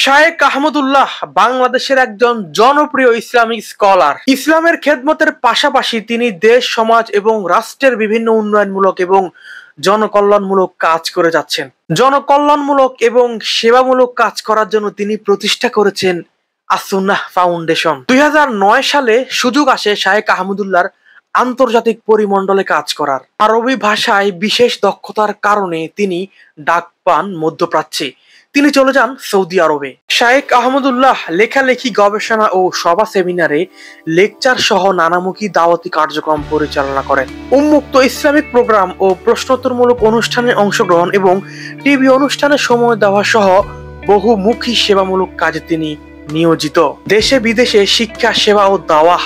শায়েখ আহমদুল্লাহ বাংলাদেশের একজন জনপ্রিয় ইসলামিক স্কলার। ইসলামের খেদমতের পাশাপাশি তিনি দেশ, সমাজ এবং রাষ্ট্রের বিভিন্ন উন্নয়নমূলক এবং জনকল্যাণমূলক কাজ করে যাচ্ছেন। জনকল্যাণমূলক এবং সেবামূলক কাজ করার জন্য তিনি প্রতিষ্ঠা করেছেন আস-সুন্নাহ ফাউন্ডেশন। 2009 সালে সুযোগ আসে শায়েখ আহমদুল্লাহর আন্তর্জাতিক পরিমণ্ডলে কাজ করার। আরবি ভাষায় বিশেষ দক্ষতার কারণে তিনি ডাক পান মধ্যপ্রাচ্যে। তিনি চলে যান সৌদি আরবে। শায়েখ আহমদুল্লাহ লেখালেখি, গবেষণা ও সভা, সেমিনারে লেকচার সহ নানামুখী দাওয়াতি কার্যক্রম পরিচালনা করেন। উন্মুক্ত ইসলামিক প্রোগ্রাম ও প্রশ্নোত্তরমূলক অনুষ্ঠানে অংশগ্রহণ এবং টিভি অনুষ্ঠানে সময় দেওয়া সহ বহুমুখী সেবামূলক কাজে তিনি নিয়োজিত। দেশে বিদেশে শিক্ষা, সেবা ও দাওয়াহ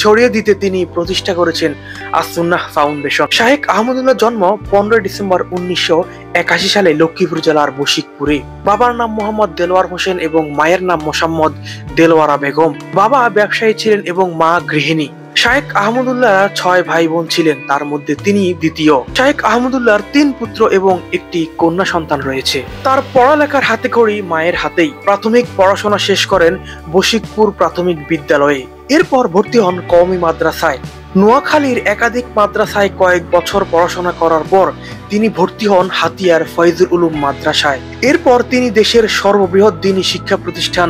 ছড়িয়ে দিতে তিনি প্রতিষ্ঠা করেছেন আস-সুন্নাহ ফাউন্ডেশন। শায়েখ আহমদুল্লাহ জন্ম 15 ডিসেম্বর 1981 সালে লক্ষ্মীপুর জেলার বশিকপুরে। বাবার নাম মোহাম্মদ দেলোয়ার হোসেন এবং মায়ের নাম মোসাম্মদ দেলোয়ারা বেগম। বাবা ব্যবসায়ী ছিলেন এবং মা গৃহিণী। শায়েখ আহমদুল্লাহ 6 ভাই বোন ছিলেন, তার মধ্যে তিনি দ্বিতীয়। শায়েখ আহমদুল্লাহর 3 পুত্র এবং একটি কন্যা সন্তান রয়েছে। তার পড়ালেখার হাতেখড়ি মায়ের হাতেই। প্রাথমিক পড়াশোনা শেষ করেন বশিকপুর প্রাথমিক বিদ্যালয়ে। এরপর ভর্তি হন কওমি মাদ্রাসায়। নোয়াখালীর একাধিক মাদ্রাসায় কয়েক বছর পড়াশোনা করার পর তিনি ভর্তি হন হাতিয়ার ফয়জুল উলুম মাদ্রাসায়। এরপর তিনি দেশের সর্ববৃহৎ দ্বীনি শিক্ষা প্রতিষ্ঠান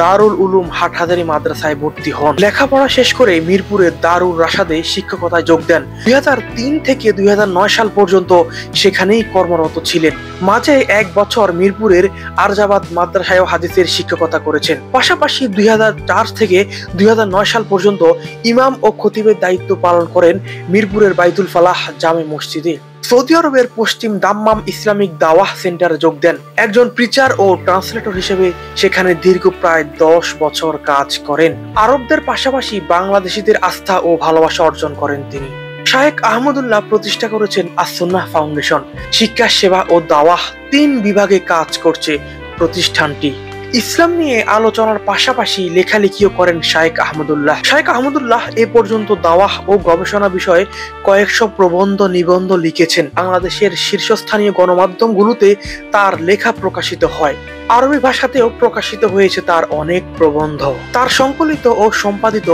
দারুল উলুম হাটহাজারী মাদ্রাসায় ভর্তি হন। লেখাপড়া শেষ করে মিরপুরের দারুল রাশাদে শিক্ষকতায় যোগ দেন। 2003 থেকে 2009 সাল পর্যন্ত সেখানেই কর্মরত ছিলেন। মাঝে 1 বছর মিরপুরের আরজাবাদ মাদ্রাসায় হাদিসের শিক্ষকতা করেছেন। পাশাপাশি 2004 থেকে 2009 সাল পর্যন্ত ইমাম ও খতিবের দায়িত্ব পালন করেন মিরপুরের বাইতুল ফালাহ জামে মসজিদে। সৌদি আরবের পশ্চিম দাম্মাম ইসলামিক দাওয়াহ সেন্টারে যোগ দেন। একজন প্রিচার ও ট্রান্সলেটর হিসেবে সেখানে দীর্ঘ প্রায় 10 বছর কাজ করেন। আরবদের পাশাপাশি বাংলাদেশিদের আস্থা ও ভালোবাসা অর্জন করেন তিনি। শায়েখ আহমদুল্লাহ প্রতিষ্ঠা করেছেন আস-সুন্নাহ ফাউন্ডেশন। শিক্ষা, সেবা ও দাওয়াহ 3 বিভাগে কাজ করছে প্রতিষ্ঠানটি। ইসলাম নিয়ে আলোচনার পাশাপাশি লেখালেখিও করেন শায়েখ আহমদুল্লাহ। শায়েখ আহমদুল্লাহ এ পর্যন্ত দাওয়াহ ও গবেষণা বিষয়ে কয়েকশো প্রবন্ধ, নিবন্ধ লিখেছেন। বাংলাদেশের শীর্ষস্থানীয় গণমাধ্যমগুলোতে তার লেখা প্রকাশিত হয়। আরবি ভাষাতেও প্রকাশিত হয়েছে তার অনেক প্রবন্ধ। তার সংকলিত ও সম্পাদিত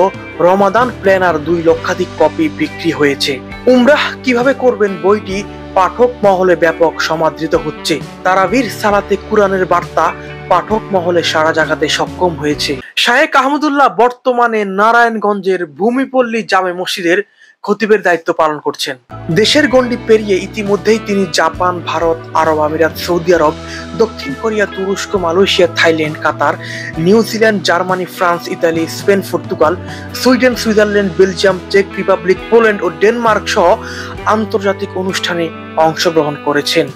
রমাদান প্ল্যানার 2 লক্ষাধিক কপি বিক্রি হয়েছে। উমরাহ কিভাবে করবেন বইটি পাঠক মহলে ব্যাপক সমাদৃত হচ্ছে। তারাবির সালাতে কুরআনের বার্তা পাঠক মহলে সাড়া জাগাতে সক্ষম হয়েছে। শায়েখ আহমদুল্লাহ বর্তমানে নারায়ণগঞ্জের ভূমিপল্লী জামে মসজিদের খতিবের দায়িত্ব পালন করছেন। দেশের গণ্ডি পেরিয়ে ইতিমধ্যেই তিনি জাপান, ভারত, আরব আমিরাত, সৌদি আরব, দক্ষিণ কোরিয়া, তুরস্ক, Malaysia, Thailand, Qatar, New Zealand, Germany, France, ইতালি, Spain, Portugal, Sweden, Switzerland, Belgium, চেক রিপাবলিক, পোল্যান্ড ও ডেনমার্ক সহ আন্তর্জাতিক অনুষ্ঠানে অংশগ্রহণ করেছেন।